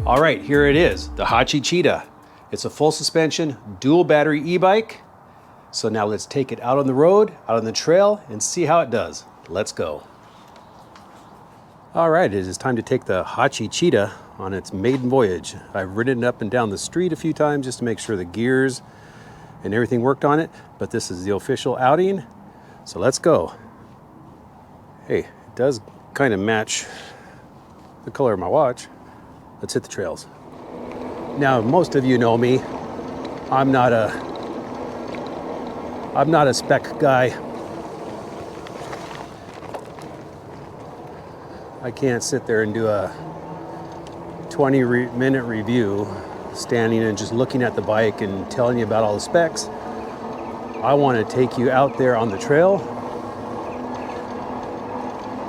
All right, here it is, the Haoqi Cheetah. It's a full suspension, dual battery e-bike. So now let's take it out on the road, out on the trail, and see how it does. Let's go. All right, it is time to take the Haoqi Cheetah on its maiden voyage. I've ridden it up and down the street a few times just to make sure the gears and everything worked on it, but this is the official outing, so let's go. Hey, it does kind of match the color of my watch. Let's hit the trails. Now, most of you know me. I'm not a spec guy. I can't sit there and do a 20-minute review standing and just looking at the bike and telling you about all the specs. I want to take you out there on the trail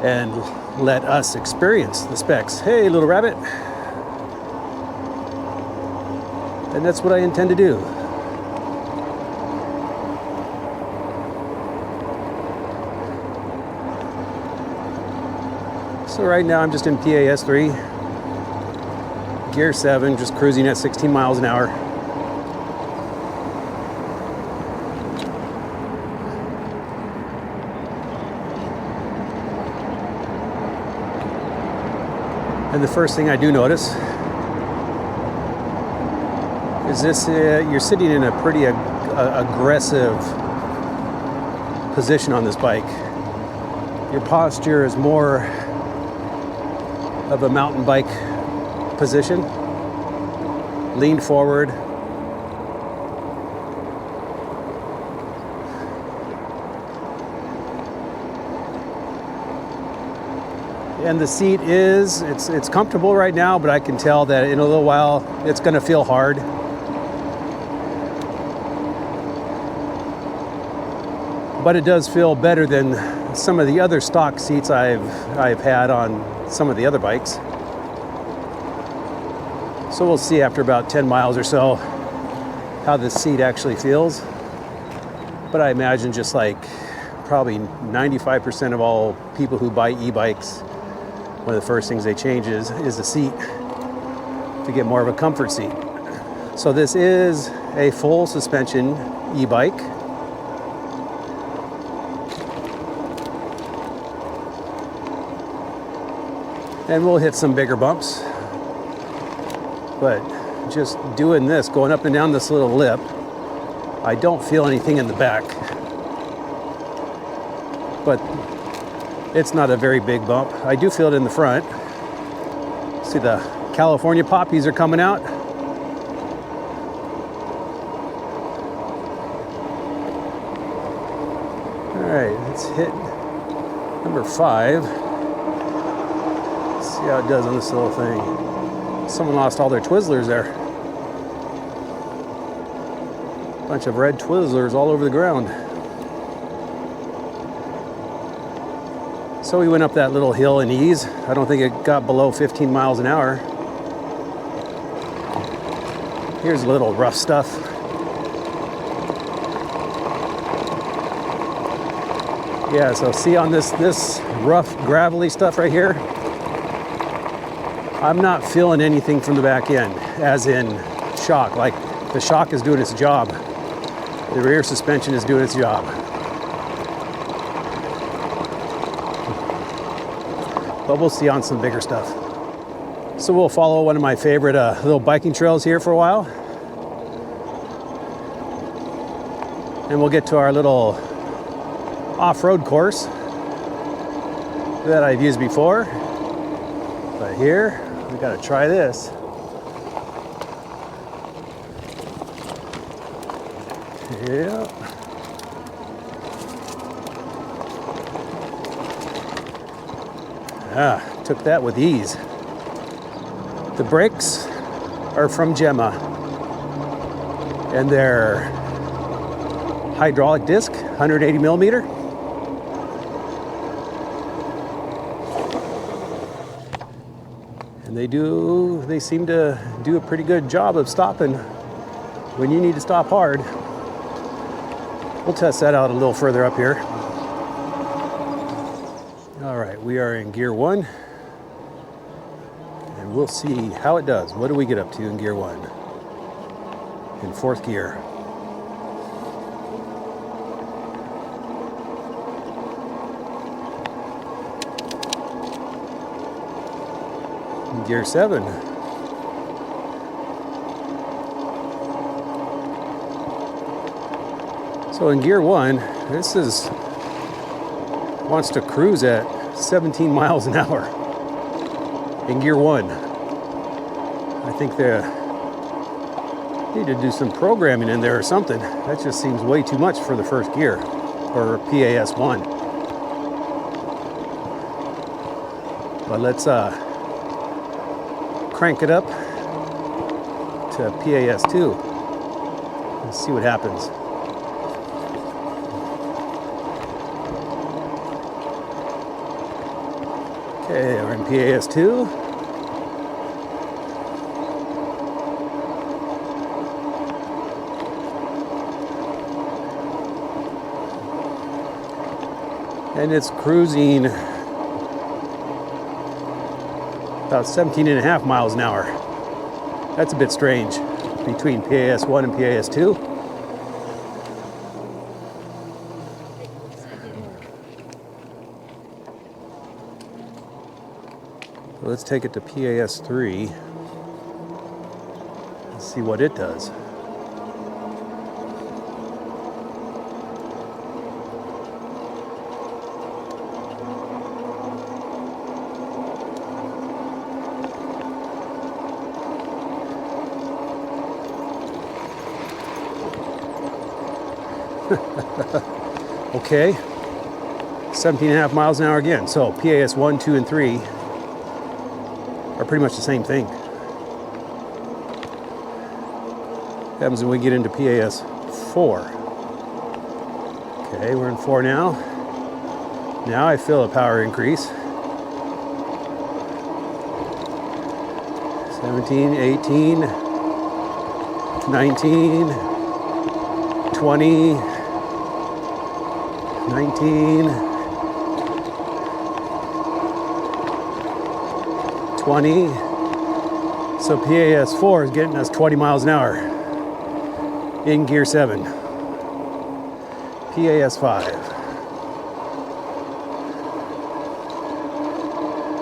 and let us experience the specs. Hey, little rabbit. And that's what I intend to do. So right now I'm just in PAS 3, gear 7, just cruising at 16 miles an hour. And the first thing I do notice is this, you're sitting in a pretty aggressive position on this bike. Your posture is more of a mountain bike position. Lean forward. And the seat is, it's comfortable right now, but I can tell that in a little while it's gonna feel hard. But it does feel better than some of the other stock seats I've had on some of the other bikes. So we'll see after about 10 miles or so how this seat actually feels. But I imagine just like probably 95% of all people who buy e-bikes, one of the first things they change is the seat to get more of a comfort seat. So this is a full suspension e-bike. And we'll hit some bigger bumps. But just doing this, going up and down this little lip, I don't feel anything in the back. But it's not a very big bump. I do feel it in the front. See, the California poppies are coming out. All right, let's hit number 5. See how it does on this little thing. Someone lost all their Twizzlers there. Bunch of red Twizzlers all over the ground. So we went up that little hill in ease. I don't think it got below 15 miles an hour. Here's a little rough stuff. Yeah, so see on this rough gravelly stuff right here, I'm not feeling anything from the back end, as in shock. Like the shock is doing its job. The rear suspension is doing its job. But we'll see on some bigger stuff. So we'll follow one of my favorite little biking trails here for a while. And we'll get to our little off-road course that I've used before. But here, we gotta try this. Yep. Took that with ease. The brakes are from Gemma, and they're hydraulic disc, 180 millimeter. And they seem to do a pretty good job of stopping when you need to stop hard. We'll test that out a little further up here. All right, we are in gear 1. And we'll see how it does. What do we get up to in gear 1? In 4th gear. In gear 7. So in gear 1, this wants to cruise at 17 miles an hour. In gear 1. I think they need to do some programming in there or something. That just seems way too much for the 1st gear, or PAS 1. But let's crank it up to PAS 2. Let's see what happens. Okay, we're in PAS 2. And it's cruising about 17.5 miles an hour. That's a bit strange between PAS 1 and PAS 2. Let's take it to PAS 3 and see what it does. Okay, 17.5 miles an hour again. So PAS 1, 2, and 3 are pretty much the same thing. What happens when we get into PAS 4? Okay, we're in 4 now. Now I feel a power increase. 17, 18, 19, 20, 19, 20. So PAS 4 is getting us 20 miles an hour in gear 7. PAS 5.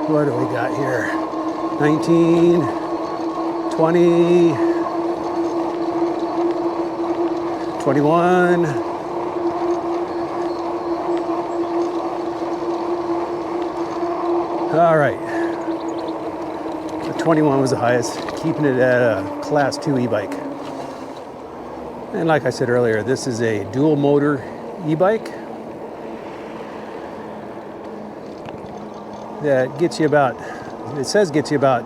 What do we got here? 19, 20, 21. All right. 21 was the highest, keeping it at a class 2 e-bike. And like I said earlier, this is a dual motor e-bike that gets you about, it says gets you about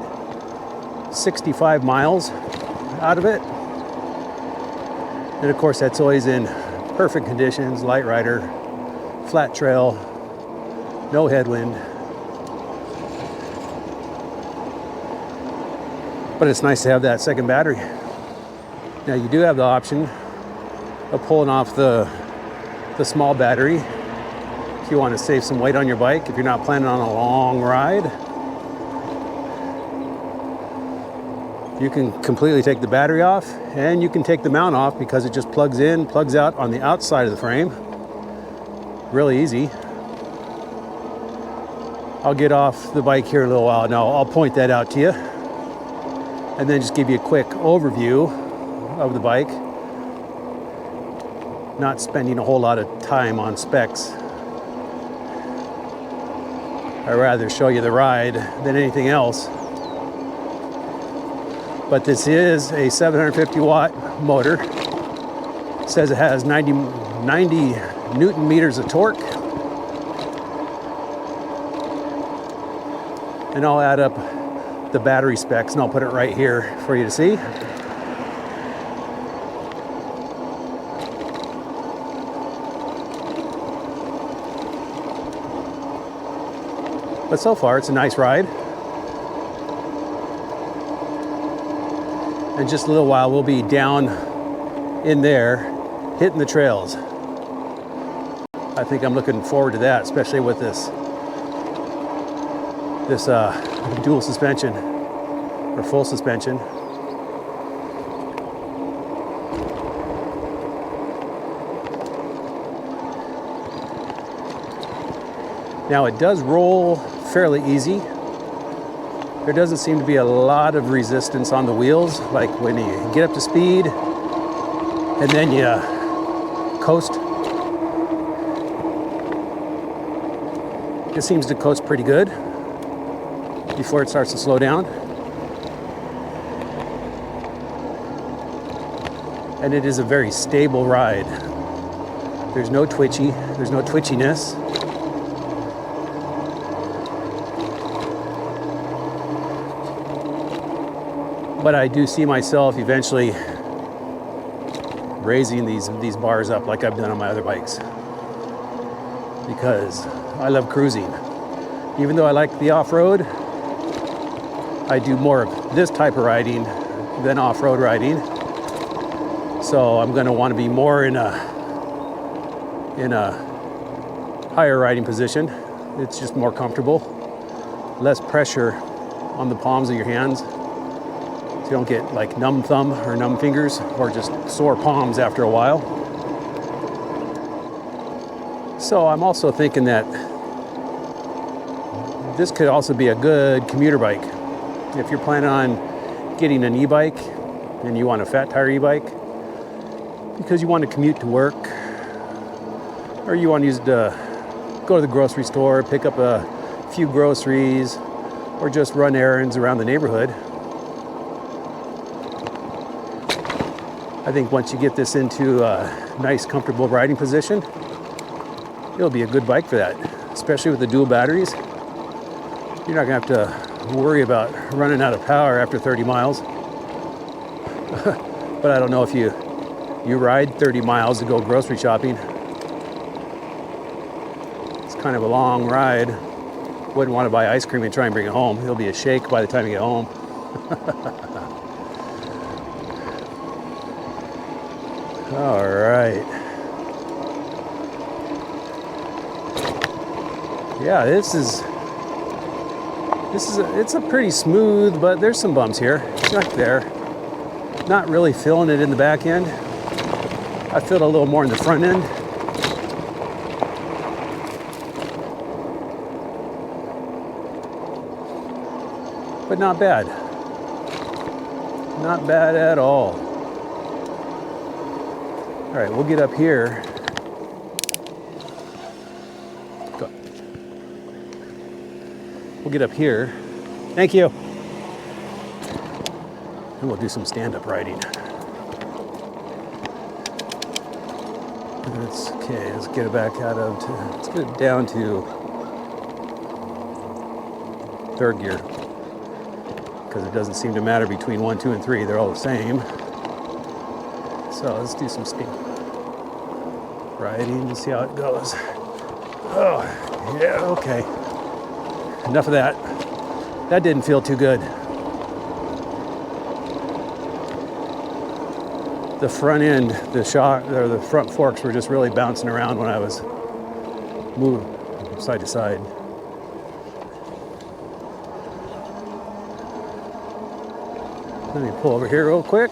65 miles out of it. And of course that's always in perfect conditions, light rider, flat trail, no headwind. But it's nice to have that second battery. Now you do have the option of pulling off the small battery if you want to save some weight on your bike, if you're not planning on a long ride. You can completely take the battery off, and you can take the mount off because it just plugs in, plugs out on the outside of the frame. Really easy. I'll get off the bike here in a little while. Now I'll point that out to you, and then just give you a quick overview of the bike, not spending a whole lot of time on specs. I'd rather show you the ride than anything else. But this is a 750 watt motor. It says it has 90 Newton meters of torque. and I'll add up the battery specs and I'll put it right here for you to see. But so far, it's a nice ride. In just a little while, we'll be down in there, hitting the trails. I think I'm looking forward to that, especially with this dual suspension or full suspension. Now it does roll fairly easy. There doesn't seem to be a lot of resistance on the wheels, like when you get up to speed and then you coast. It seems to coast pretty good before it starts to slow down. And it is a very stable ride. There's no twitchiness. But I do see myself eventually raising these bars up like I've done on my other bikes, because I love cruising. Even though I like the off-road, I do more of this type of riding than off-road riding. So I'm going to want to be more in a higher riding position. It's just more comfortable, less pressure on the palms of your hands. So you don't get like numb thumb or numb fingers or just sore palms after a while. So I'm also thinking that this could also be a good commuter bike. If you're planning on getting an e-bike and you want a fat tire e-bike because you want to commute to work, or you want to use it to go to the grocery store, pick up a few groceries, or just run errands around the neighborhood. I think once you get this into a nice, comfortable riding position, it'll be a good bike for that, especially with the dual batteries. You're not gonna have to worry about running out of power after 30 miles. But I don't know if you ride 30 miles to go grocery shopping. It's kind of a long ride. Wouldn't want to buy ice cream and try and bring it home. It'll be a shake by the time you get home. All right. Yeah, it's a pretty smooth, but there's some bumps here. It's right there. Not really feeling it in the back end. I feel it a little more in the front end. But not bad. Not bad at all. All right, we'll get up here. Go. We'll get up here. Thank you. And we'll do some stand-up riding. Okay, let's get it back let's get it down to third gear, because it doesn't seem to matter between 1, 2, and 3. They're all the same. So let's do some speed riding to see how it goes. Oh, yeah, okay. Enough of that. That didn't feel too good. The front end, the front forks were just really bouncing around when I was moving side to side. Let me pull over here real quick.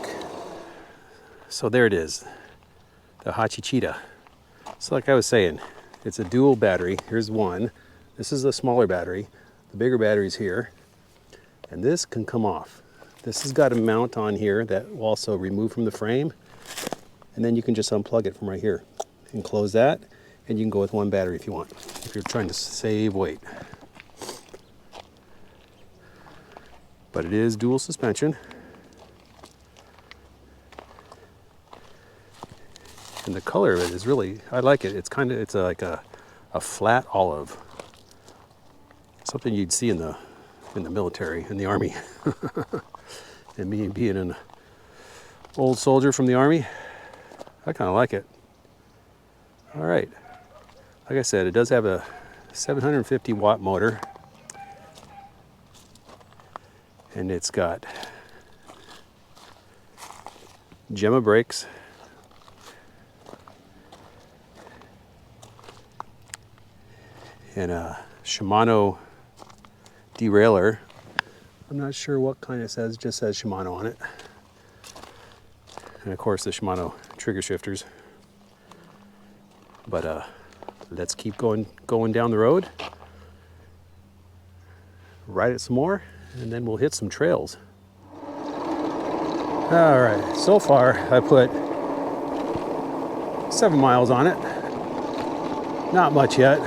So there it is, the Haoqi Cheetah. So like I was saying, it's a dual battery. Here's one. This is the smaller battery. The bigger battery's here. And this can come off. This has got a mount on here that will also remove from the frame. And then you can just unplug it from right here and close that. And you can go with one battery if you want, if you're trying to save weight. But it is dual suspension. And the color of it is really, I like it. It's like a flat olive. Something you'd see in the in the military, in the Army. And me being an old soldier from the Army, I kind of like it. All right. Like I said, it does have a 750 watt motor. And it's got Gemma brakes. And a Shimano derailleur. I'm not sure what kind it says, just says Shimano on it. And of course the Shimano trigger shifters. But let's keep going down the road. Ride it some more, and then we'll hit some trails. All right, so far I put 7 miles on it. Not much yet.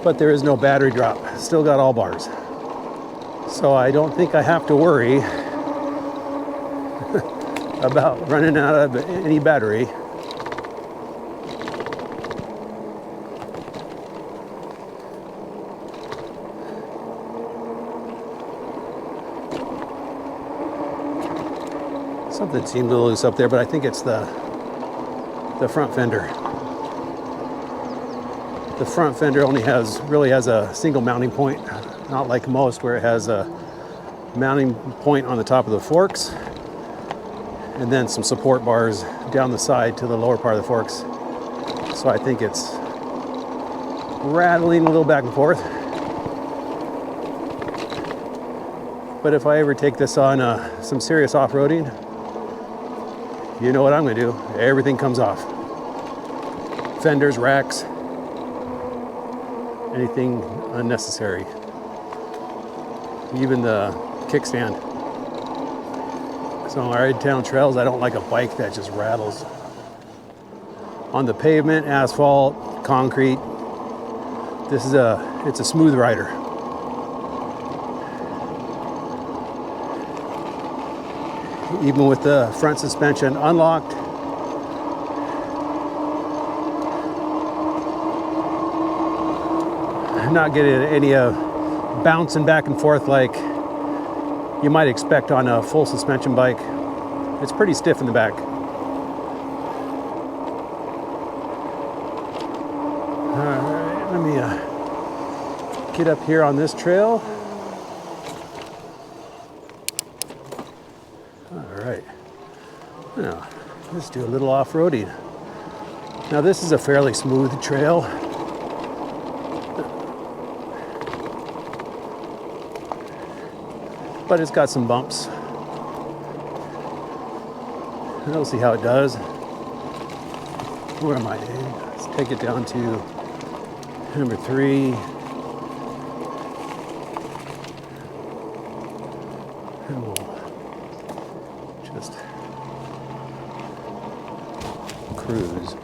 But there is no battery drop. Still got all bars. So I don't think I have to worry about running out of any battery. Something seemed a little loose up there, but I think it's the front fender. The front fender really has a single mounting point, not like most where it has a mounting point on the top of the forks and then some support bars down the side to the lower part of the forks. So I think it's rattling a little back and forth. But if I ever take this on some serious off-roading, you know what I'm gonna do. Everything comes off. Fenders, racks, anything unnecessary. Even the kickstand. So on our town trails, I don't like a bike that just rattles. On the pavement, asphalt, concrete, it's a smooth rider. Even with the front suspension unlocked, I'm not getting any bouncing back and forth like you might expect on a full suspension bike. It's pretty stiff in the back. All right, let me get up here on this trail. All right, now let's do a little off-roading. Now this is a fairly smooth trail. But it's got some bumps. And we'll see how it does. Where am I? Let's take it down to number 3. And we'll just cruise.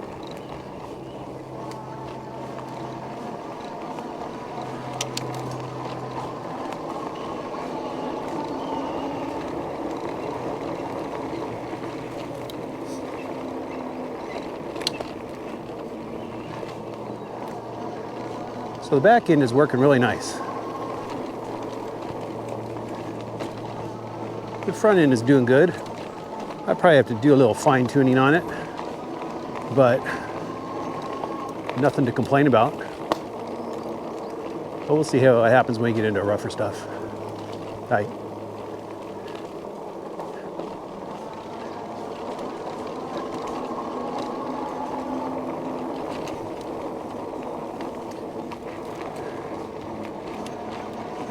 So the back end is working really nice. The front end is doing good. I probably have to do a little fine tuning on it, but nothing to complain about. But we'll see how it happens when we get into rougher stuff. Bye.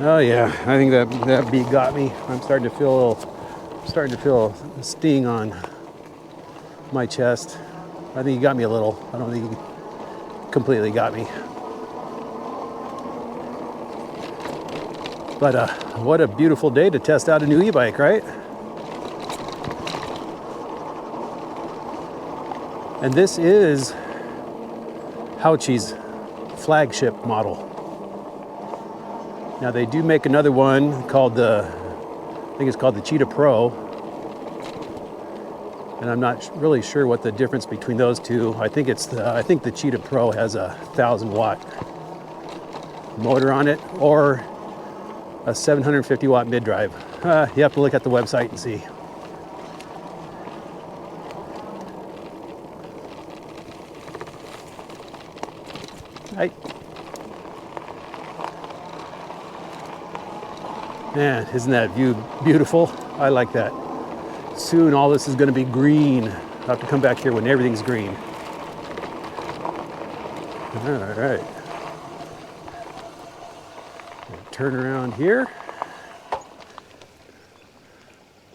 Oh yeah, I think that beat got me. I'm starting to feel a sting on my chest. I think he got me a little. I don't think he completely got me. But what a beautiful day to test out a new e-bike, right? And this is Haoqi's flagship model. Now they do make another one called I think it's called the Cheetah Pro. And I'm not really sure what the difference between those two. I think the Cheetah Pro has a 1,000 watt motor on it or a 750 watt mid drive. You have to look at the website and see. Right. Man, isn't that view beautiful? I like that. Soon all this is going to be green. I'll have to come back here when everything's green. All right. Turn around here.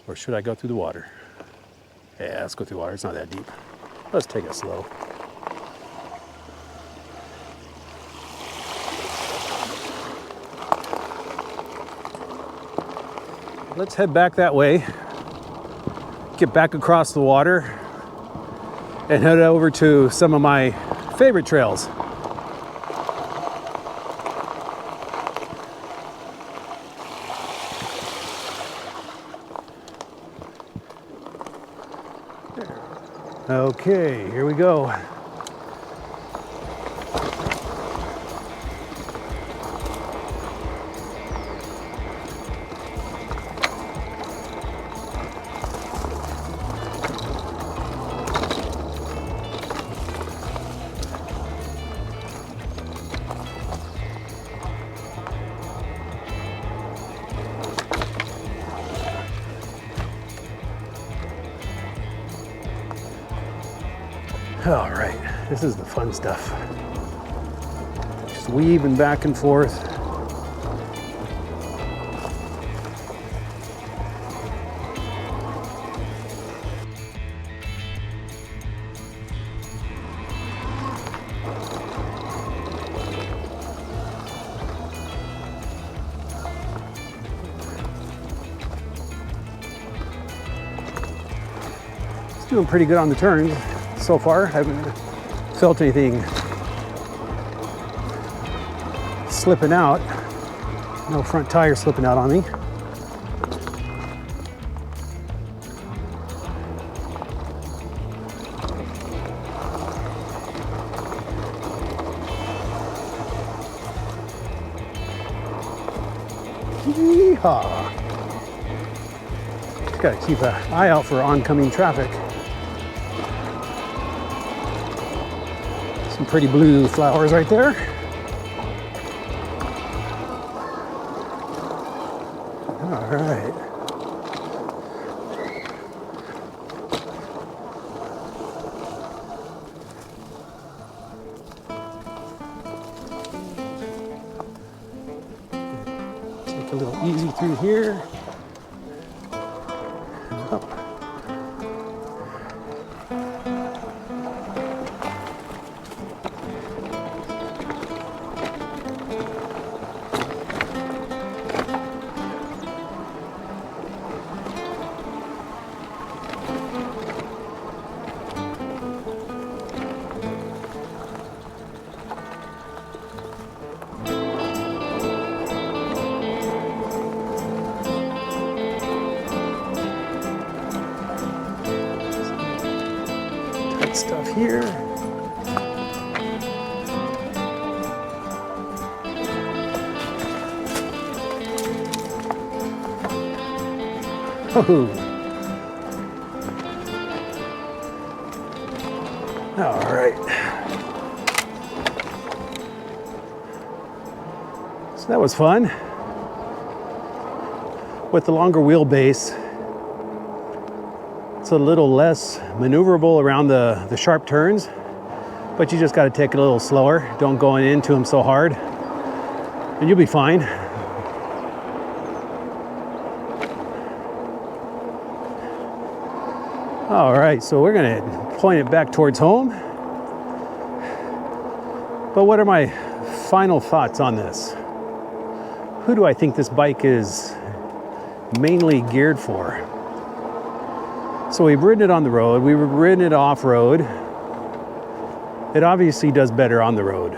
Or should I go through the water? Yeah, let's go through the water. It's not that deep. Let's take it slow. Let's head back that way, get back across the water, and head over to some of my favorite trails. Okay, here we go. All right, this is the fun stuff. Just weaving back and forth. It's doing pretty good on the turns. So far, I haven't felt anything slipping out. No front tire slipping out on me. Yeehaw! Just gotta keep an eye out for oncoming traffic. Some pretty blue flowers right there. All right. Take a little easy through here. Up. Stuff here. Oh. All right. So that was fun. With the longer wheelbase, it's a little less maneuverable around the sharp turns, but you just got to take it a little slower. Don't go into them so hard, and you'll be fine. All right, so we're gonna point it back towards home. But what are my final thoughts on this? Who do I think this bike is mainly geared for? So we've ridden it on the road, we've ridden it off-road. It obviously does better on the road.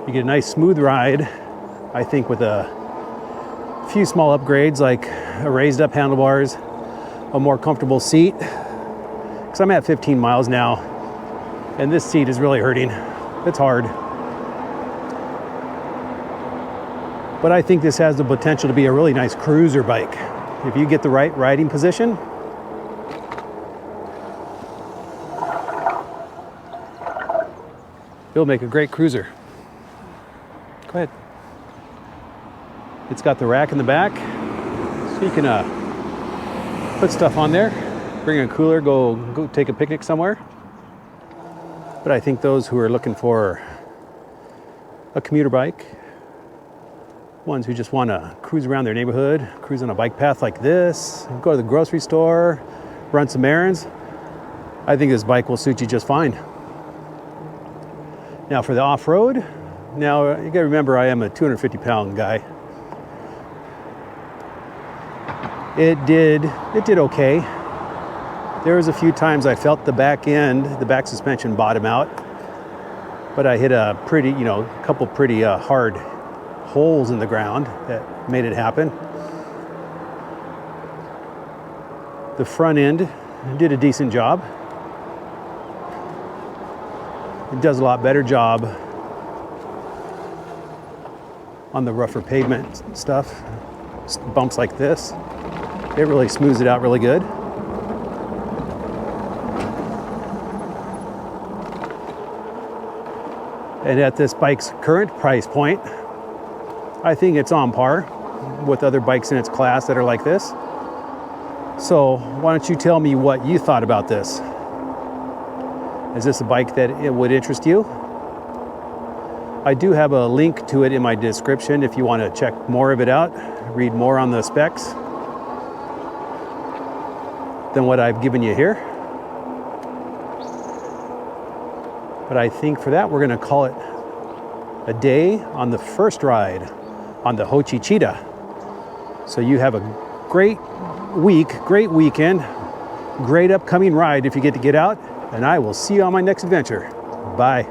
You get a nice smooth ride, I think, with a few small upgrades like a raised up handlebars, a more comfortable seat. Because I'm at 15 miles now, and this seat is really hurting. It's hard. But I think this has the potential to be a really nice cruiser bike. If you get the right riding position, it'll make a great cruiser. Go ahead. It's got the rack in the back, so you can put stuff on there, bring a cooler, go take a picnic somewhere. But I think those who are looking for a commuter bike, ones who just want to cruise around their neighborhood, cruise on a bike path like this, go to the grocery store, run some errands, I think this bike will suit you just fine. Now for the off-road, now you gotta remember I am a 250-pound guy. It did okay. There was a few times I felt the back suspension bottom out, but I hit a pretty, couple pretty hard holes in the ground that made it happen. The front end did a decent job. It does a lot better job on the rougher pavement stuff, bumps like this. It really smooths it out really good. And at this bike's current price point, I think it's on par with other bikes in its class that are like this. So why don't you tell me what you thought about this? Is this a bike that it would interest you? I do have a link to it in my description if you want to check more of it out, read more on the specs than what I've given you here. But I think for that, we're going to call it a day on the first ride on the Haoqi Cheetah. So you have a great week, great weekend, great upcoming ride if you get to get out, and I will see you on my next adventure. Bye.